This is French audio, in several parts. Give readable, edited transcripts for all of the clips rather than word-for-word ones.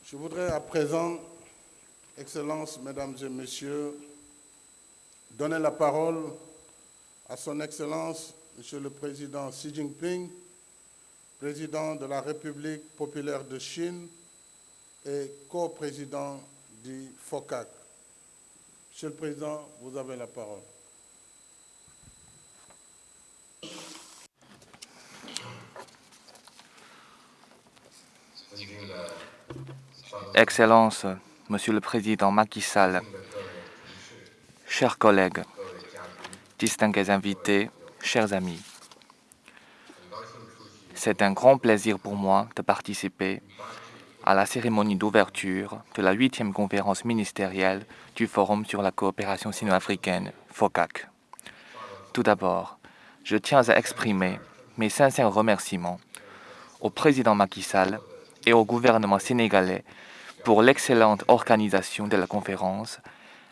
Je voudrais à présent, Excellences, Mesdames et Messieurs, donner la parole à Son Excellence, Monsieur le Président Xi Jinping, Président de la République populaire de Chine et co-président du FOCAC. Monsieur le Président, vous avez la parole. Excellences, Monsieur le Président Macky Sall, chers collègues, distingués invités, chers amis, c'est un grand plaisir pour moi de participer à la cérémonie d'ouverture de la 8e conférence ministérielle du Forum sur la coopération sino-africaine, FOCAC. Tout d'abord, je tiens à exprimer mes sincères remerciements au président Macky Sall et au gouvernement sénégalais pour l'excellente organisation de la conférence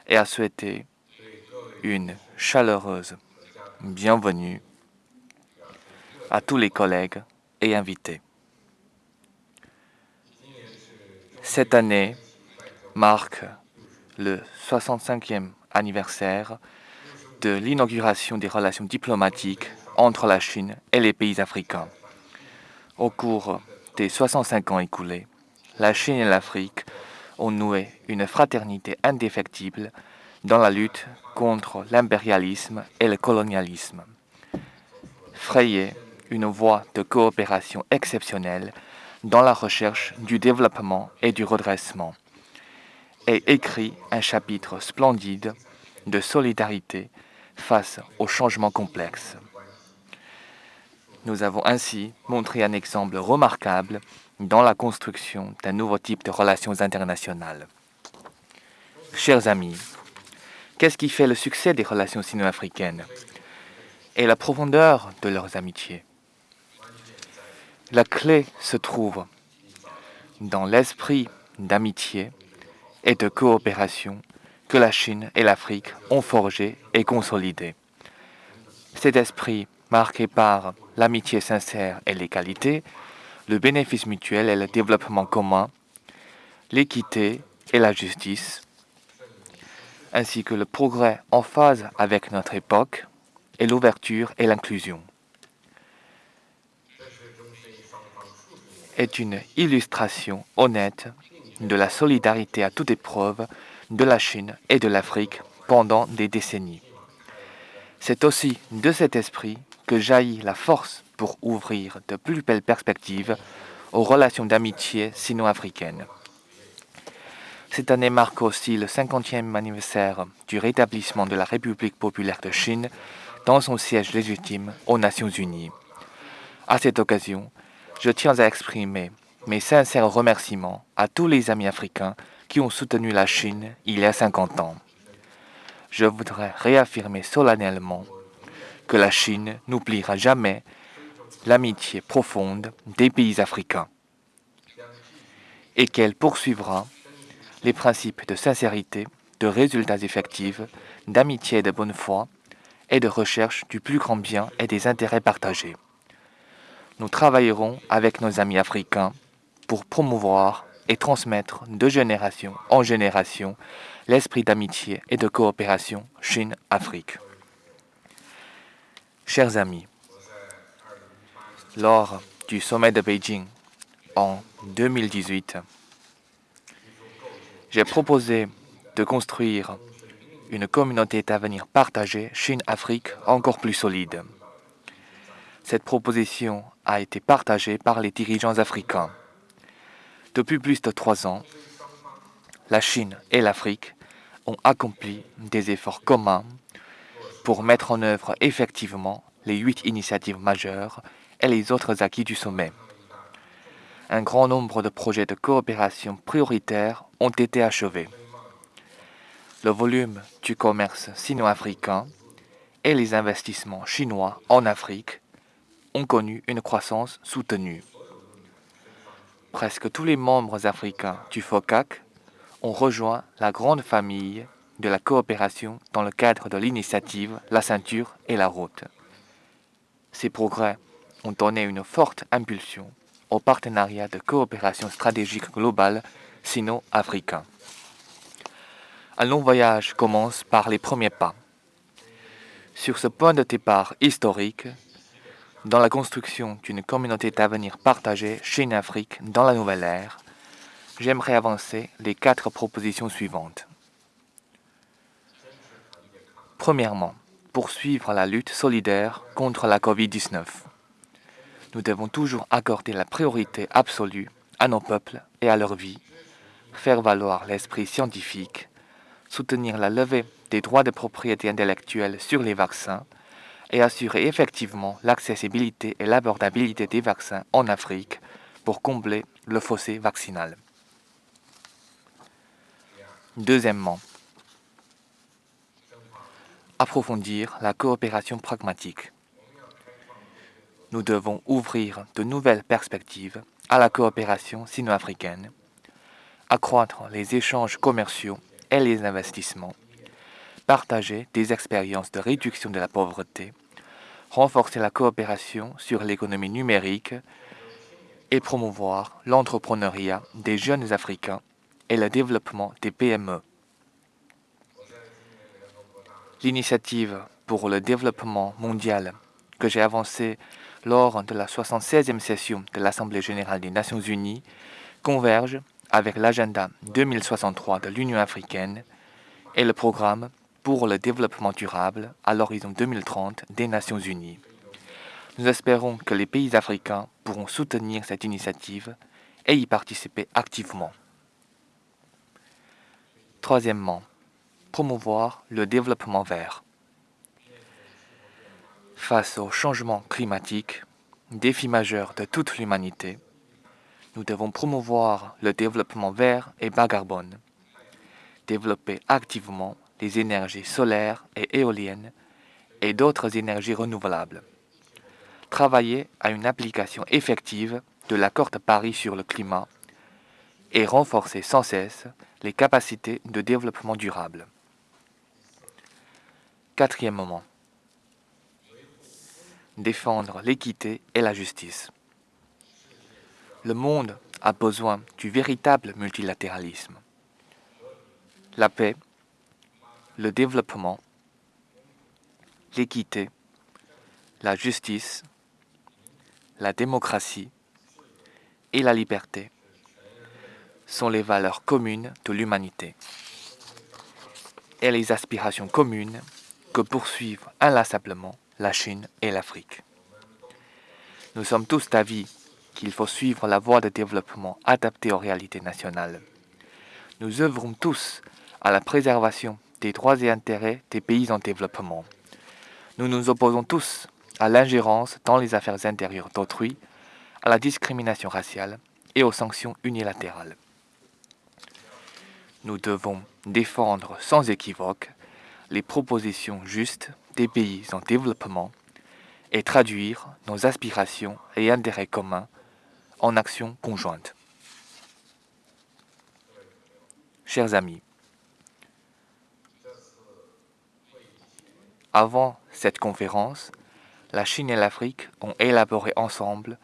et à souhaiter une chaleureuse bienvenue à tous les collègues et invités. Cette année marque le 65e anniversaire de l'inauguration des relations diplomatiques entre la Chine et les pays africains. Au cours des 65 ans écoulés, la Chine et l'Afrique ont noué une fraternité indéfectible dans la lutte contre l'impérialisme et le colonialisme. Frayé une voie de coopération exceptionnelle dans la recherche du développement et du redressement, et écrit un chapitre splendide de solidarité face aux changements complexes. Nous avons ainsi montré un exemple remarquable dans la construction d'un nouveau type de relations internationales. Chers amis, qu'est-ce qui fait le succès des relations sino-africaines et la profondeur de leurs amitiés? La clé se trouve dans l'esprit d'amitié et de coopération que la Chine et l'Afrique ont forgé et consolidé. Cet esprit, marqué par l'amitié sincère et l'égalité, le bénéfice mutuel et le développement commun, l'équité et la justice, ainsi que le progrès en phase avec notre époque et l'ouverture et l'inclusion, est une illustration honnête de la solidarité à toute épreuve de la Chine et de l'Afrique pendant des décennies. C'est aussi de cet esprit que jaillit la force pour ouvrir de plus belles perspectives aux relations d'amitié sino-africaines. Cette année marque aussi le 50e anniversaire du rétablissement de la République populaire de Chine dans son siège légitime aux Nations Unies. À cette occasion, je tiens à exprimer mes sincères remerciements à tous les amis africains qui ont soutenu la Chine il y a 50 ans. Je voudrais réaffirmer solennellement que la Chine n'oubliera jamais l'amitié profonde des pays africains et qu'elle poursuivra les principes de sincérité, de résultats effectifs, d'amitié et de bonne foi et de recherche du plus grand bien et des intérêts partagés. Nous travaillerons avec nos amis africains pour promouvoir et transmettre de génération en génération l'esprit d'amitié et de coopération Chine-Afrique. Chers amis, lors du sommet de Beijing en 2018, j'ai proposé de construire une communauté d'avenir partagée Chine-Afrique encore plus solide. Cette proposition a été partagée par les dirigeants africains. Depuis plus de 3 ans, la Chine et l'Afrique ont accompli des efforts communs pour mettre en œuvre effectivement les 8 initiatives majeures et les autres acquis du sommet. Un grand nombre de projets de coopération prioritaires ont été achevés. Le volume du commerce sino-africain et les investissements chinois en Afrique ont connu une croissance soutenue. Presque tous les membres africains du FOCAC ont rejoint la grande famille de la coopération dans le cadre de l'initiative La ceinture et la route. Ces progrès ont donné une forte impulsion au partenariat de coopération stratégique globale sino-africain. Un long voyage commence par les premiers pas. Sur ce point de départ historique, dans la construction d'une communauté d'avenir partagée Chine-Afrique dans la nouvelle ère, j'aimerais avancer les 4 propositions suivantes. Premièrement, poursuivre la lutte solidaire contre la COVID-19. Nous devons toujours accorder la priorité absolue à nos peuples et à leur vie, faire valoir l'esprit scientifique, soutenir la levée des droits de propriété intellectuelle sur les vaccins et assurer effectivement l'accessibilité et l'abordabilité des vaccins en Afrique pour combler le fossé vaccinal. Deuxièmement, approfondir la coopération pragmatique. Nous devons ouvrir de nouvelles perspectives à la coopération sino-africaine, accroître les échanges commerciaux et les investissements, partager des expériences de réduction de la pauvreté, renforcer la coopération sur l'économie numérique et promouvoir l'entrepreneuriat des jeunes Africains et le développement des PME. L'initiative pour le développement mondial que j'ai avancée lors de la 76e session de l'Assemblée générale des Nations unies converge avec l'agenda 2063 de l'Union africaine et le programme pour le développement durable à l'horizon 2030 des Nations unies. Nous espérons que les pays africains pourront soutenir cette initiative et y participer activement. Troisièmement, promouvoir le développement vert. Face au changement climatique, défi majeur de toute l'humanité, nous devons promouvoir le développement vert et bas carbone, développer activement les énergies solaires et éoliennes et d'autres énergies renouvelables, travailler à une application effective de l'accord de Paris sur le climat et renforcer sans cesse les capacités de développement durable. Quatrièmement, défendre l'équité et la justice. Le monde a besoin du véritable multilatéralisme. La paix, le développement, l'équité, la justice, la démocratie et la liberté sont les valeurs communes de l'humanité et les aspirations communes que poursuivent inlassablement la Chine et l'Afrique. Nous sommes tous d'avis qu'il faut suivre la voie de développement adaptée aux réalités nationales. Nous œuvrons tous à la préservation des droits et intérêts des pays en développement. Nous nous opposons tous à l'ingérence dans les affaires intérieures d'autrui, à la discrimination raciale et aux sanctions unilatérales. Nous devons défendre sans équivoque les propositions justes des pays en développement et traduire nos aspirations et intérêts communs en actions conjointes. Chers amis, avant cette conférence, la Chine et l'Afrique ont élaboré ensemble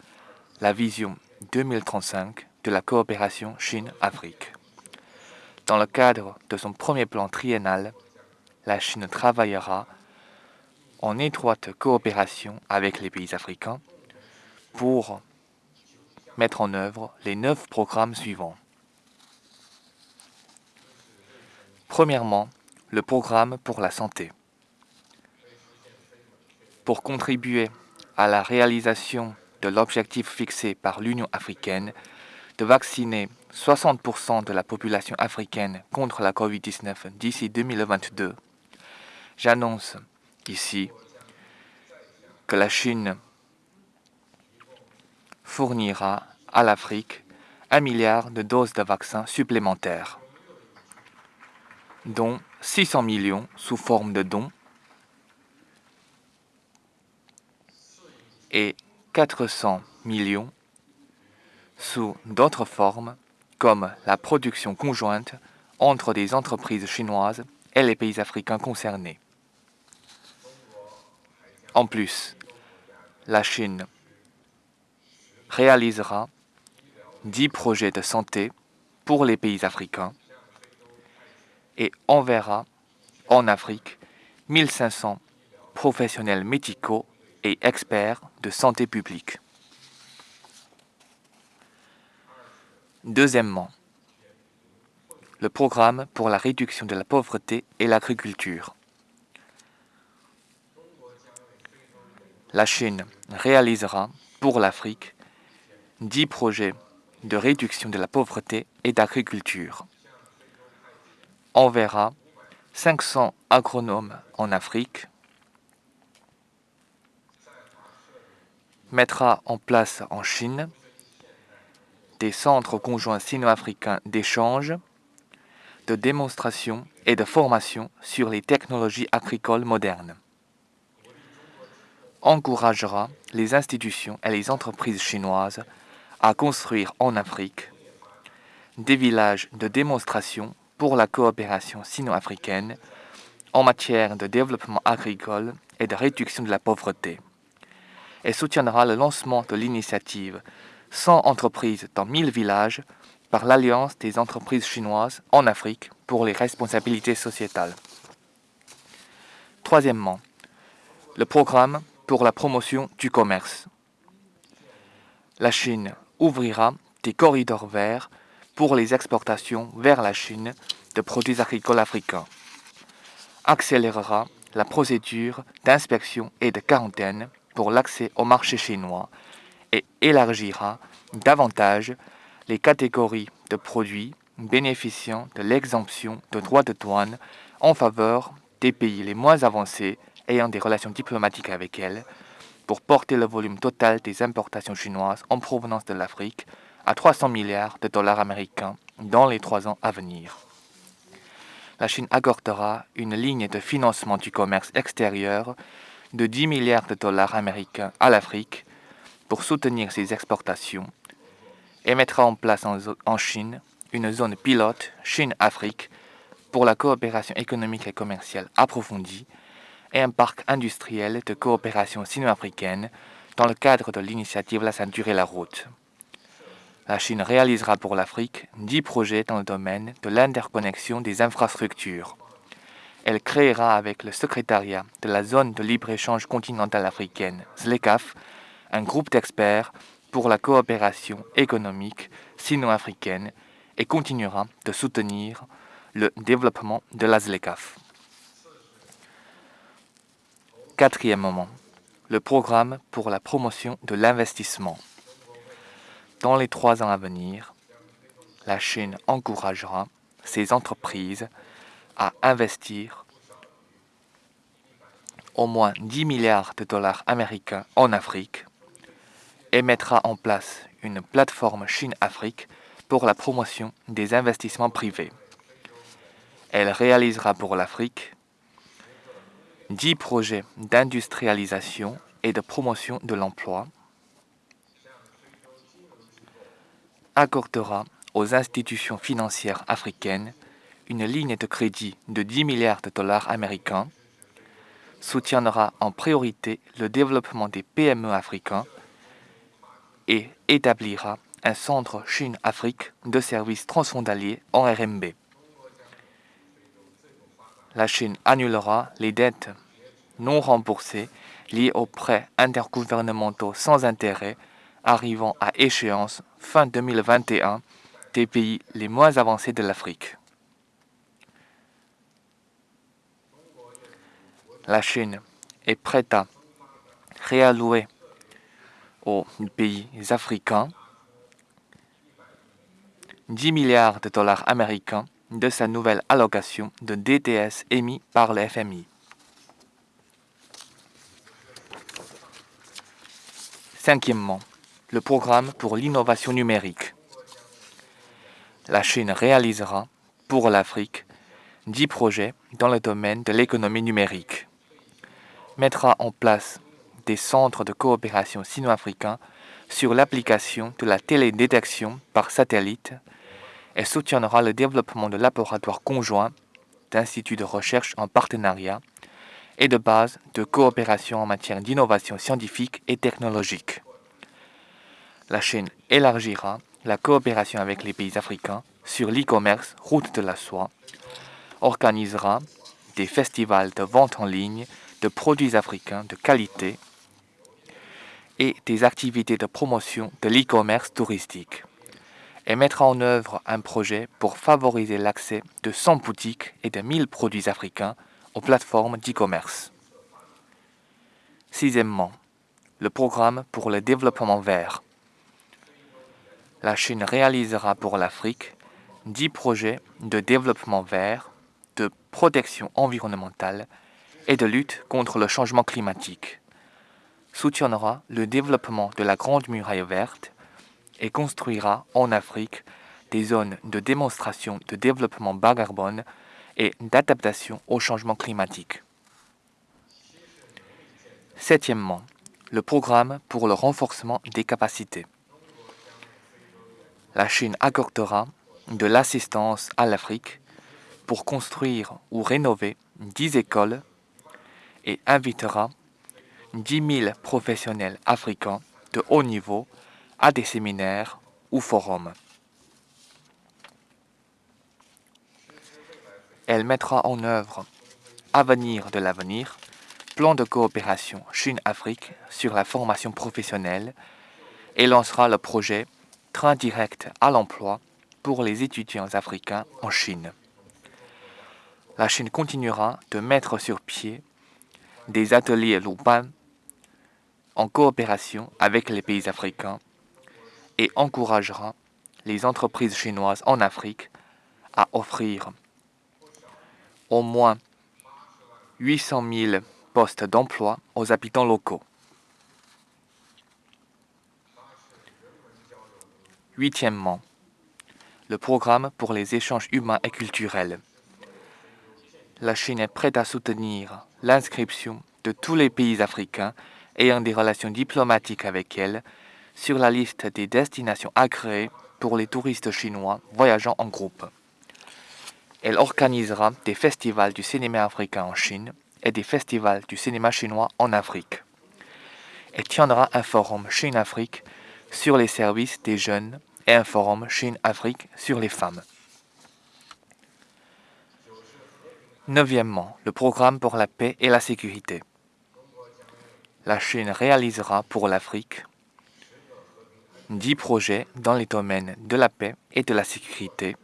la vision 2035 de la coopération Chine-Afrique. Dans le cadre de son premier plan triennal, la Chine travaillera en étroite coopération avec les pays africains pour mettre en œuvre les 9 programmes suivants. Premièrement, le programme pour la santé. Pour contribuer à la réalisation de l'objectif fixé par l'Union africaine de vacciner 60% de la population africaine contre la COVID-19 d'ici 2022, j'annonce ici que la Chine fournira à l'Afrique 1 milliard de doses de vaccins supplémentaires, dont 600 millions sous forme de dons et 400 millions sous d'autres formes comme la production conjointe entre des entreprises chinoises et les pays africains concernés. En plus, la Chine réalisera 10 projets de santé pour les pays africains et enverra en Afrique 1500 professionnels médicaux et experts de santé publique. Deuxièmement, le programme pour la réduction de la pauvreté et l'agriculture. La Chine réalisera pour l'Afrique 10 projets de réduction de la pauvreté et d'agriculture. Enverra 500 agronomes en Afrique, mettra en place en Chine des centres conjoints sino-africains d'échange, de démonstration et de formation sur les technologies agricoles modernes. Encouragera les institutions et les entreprises chinoises à construire en Afrique des villages de démonstration pour la coopération sino-africaine en matière de développement agricole et de réduction de la pauvreté, et soutiendra le lancement de l'initiative 100 entreprises dans 1000 villages par l'Alliance des entreprises chinoises en Afrique pour les responsabilités sociétales. Troisièmement, le programme pour la promotion du commerce. La Chine ouvrira des corridors verts pour les exportations vers la Chine de produits agricoles africains, accélérera la procédure d'inspection et de quarantaine pour l'accès au marché chinois et élargira davantage les catégories de produits bénéficiant de l'exemption de droits de douane en faveur des pays les moins avancés ayant des relations diplomatiques avec elles, pour porter le volume total des importations chinoises en provenance de l'Afrique à 300 milliards de dollars américains dans les 3 ans à venir. La Chine accordera une ligne de financement du commerce extérieur de 10 milliards de dollars américains à l'Afrique pour soutenir ses exportations et mettra en place en Chine une zone pilote Chine-Afrique pour la coopération économique et commerciale approfondie et un parc industriel de coopération sino-africaine dans le cadre de l'initiative La Ceinture et la Route. La Chine réalisera pour l'Afrique 10 projets dans le domaine de l'interconnexion des infrastructures. Elle créera avec le secrétariat de la zone de libre-échange continentale africaine, ZLECAf, un groupe d'experts pour la coopération économique sino-africaine et continuera de soutenir le développement de la ZLECAf. Quatrièmement, le programme pour la promotion de l'investissement. Dans les 3 ans à venir, la Chine encouragera ses entreprises à investir au moins 10 milliards de dollars américains en Afrique et mettra en place une plateforme Chine-Afrique pour la promotion des investissements privés. Elle réalisera pour l'Afrique 10 projets d'industrialisation et de promotion de l'emploi, accordera aux institutions financières africaines une ligne de crédit de 10 milliards de dollars américains, soutiendra en priorité le développement des PME africains et établira un centre Chine-Afrique de services transfrontaliers en RMB. La Chine annulera les dettes non remboursées liées aux prêts intergouvernementaux sans intérêt arrivant à échéance fin 2021 des pays les moins avancés de l'Afrique. La Chine est prête à réallouer aux pays africains 10 milliards de dollars américains de sa nouvelle allocation de DTS émis par le FMI. Cinquièmement, le programme pour l'innovation numérique. La Chine réalisera pour l'Afrique 10 projets dans le domaine de l'économie numérique, mettra en place des centres de coopération sino-africains sur l'application de la télédétection par satellite et soutiendra le développement de laboratoires conjoints, d'instituts de recherche en partenariat et de bases de coopération en matière d'innovation scientifique et technologique. La Chine élargira la coopération avec les pays africains sur l'e-commerce Route de la Soie organisera des festivals de vente en ligne de produits africains de qualité et des activités de promotion de l'e-commerce touristique et mettra en œuvre un projet pour favoriser l'accès de 100 boutiques et de 1000 produits africains aux plateformes d'e-commerce. Sixièmement, le programme pour le développement vert. La Chine réalisera pour l'Afrique 10 projets de développement vert, de protection environnementale et de lutte contre le changement climatique, soutiendra le développement de la Grande Muraille verte et construira en Afrique des zones de démonstration de développement bas carbone et d'adaptation au changement climatique. Septièmement, le programme pour le renforcement des capacités. La Chine accordera de l'assistance à l'Afrique pour construire ou rénover 10 écoles et invitera 10 000 professionnels africains de haut niveau à des séminaires ou forums. Elle mettra en œuvre Avenir de l'avenir, plan de coopération Chine-Afrique sur la formation professionnelle et lancera le projet Train direct à l'emploi pour les étudiants africains en Chine. La Chine continuera de mettre sur pied des ateliers Luban en coopération avec les pays africains et encouragera les entreprises chinoises en Afrique à offrir au moins 800 000 postes d'emploi aux habitants locaux. Huitièmement, le programme pour les échanges humains et culturels. La Chine est prête à soutenir l'inscription de tous les pays africains ayant des relations diplomatiques avec elle sur la liste des destinations agréées pour les touristes chinois voyageant en groupe. Elle organisera des festivals du cinéma africain en Chine et des festivals du cinéma chinois en Afrique. Elle tiendra un forum Chine-Afrique sur les services des jeunes et un forum Chine-Afrique sur les femmes. Neuvièmement, le programme pour la paix et la sécurité. La Chine réalisera pour l'Afrique 10 projets dans les domaines de la paix et de la sécurité,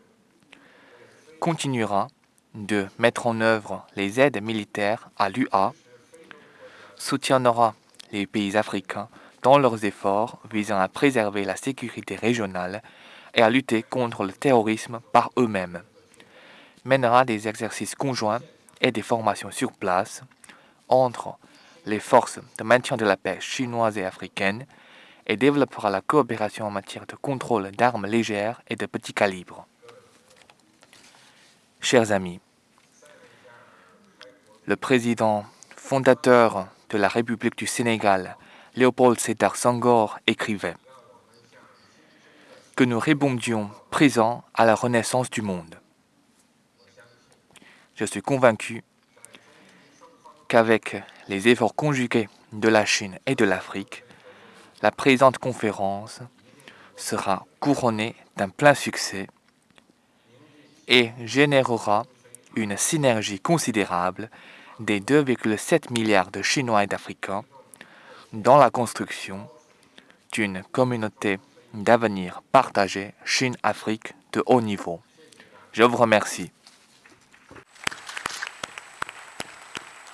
continuera de mettre en œuvre les aides militaires à l'UA, soutiendra les pays africains dans leurs efforts visant à préserver la sécurité régionale et à lutter contre le terrorisme par eux-mêmes, mènera des exercices conjoints et des formations sur place entre les forces de maintien de la paix chinoises et africaines et développera la coopération en matière de contrôle d'armes légères et de petit calibre. Chers amis, le président fondateur de la République du Sénégal, Léopold Sédar Senghor, écrivait que nous répondons présents à la renaissance du monde. Je suis convaincu qu'avec les efforts conjugués de la Chine et de l'Afrique, la présente conférence sera couronnée d'un plein succès et générera une synergie considérable des 2,7 milliards de Chinois et d'Africains dans la construction d'une communauté d'avenir partagée Chine-Afrique de haut niveau. Je vous remercie.